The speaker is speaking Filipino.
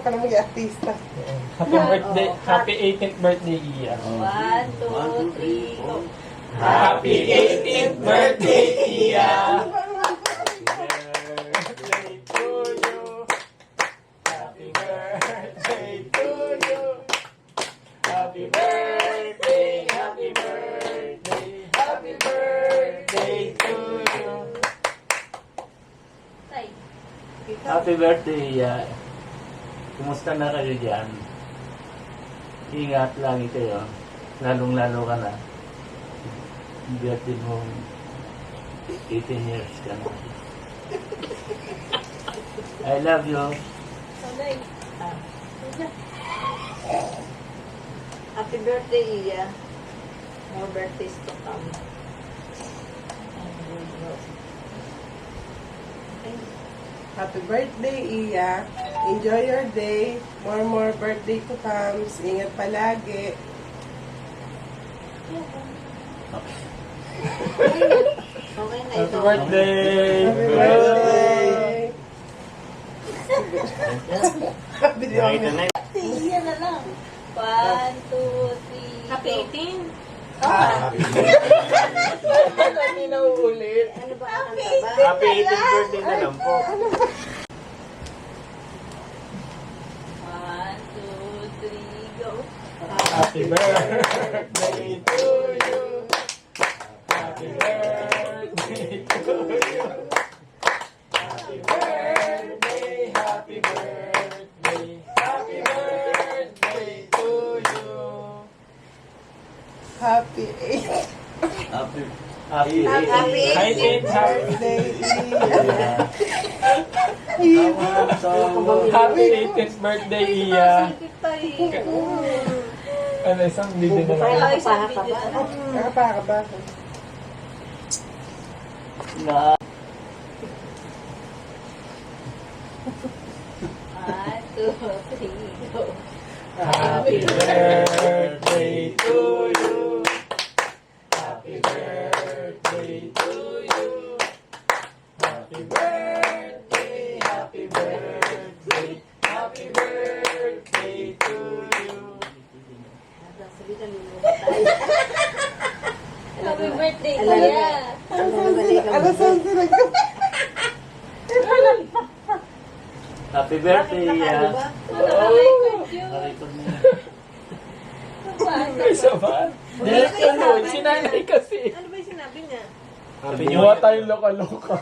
ka na mag-artista. Happy birthday, happy 18th birthday, Iya. 1, 2, 3, go. Happy 18th birthday, Iya. Happy birthday to you. Happy birthday, happy birthday, happy birthday to you. Tay. Happy birthday, Iya. Kumusta na kayo dyan? Ingat lagi kayo. Lalong-lalo ka na. Birthday mo 18 years ka na. I love you. Sanay. Happy birthday, Iya. More birthdays to come. Happy birthday, Iya. Enjoy your day. More birthday to come. Ingat palagi. Okay na Happy ito. birthday! Happy birthday. Happy birthday. Iya na lang. 1, 2, 3, Happy go. 18? Hindi na uulit. Ano ba ang kanta ba? Happy 18th birthday na lang po. 1, 2, 3, go. Happy birthday to you. Happy birthday to you. Happy birthday, happy birthday, happy birthday to you. Happy 8th Happy Happy Happy Hi, Kate. birthday, Iya. Happy 18th birthday, Iya. Sikip tayo. Ano, isang video na lang. Ay, isang video na lang. Nakapaka ba? na 1, 2, 3, go. Happy birthday to you. Happy birthday to you. Happy birthday, happy birthday, happy birthday to you. Sabi ka nyo tayo. Happy birthday, Alam mo. Iya. Ano saan sila? Happy birthday, Iya. Narito niya. Ay, saban. Direct yun. Sinanay kasi. Ano ba yung sinabi niya? Happy Buha tayong loka-loka.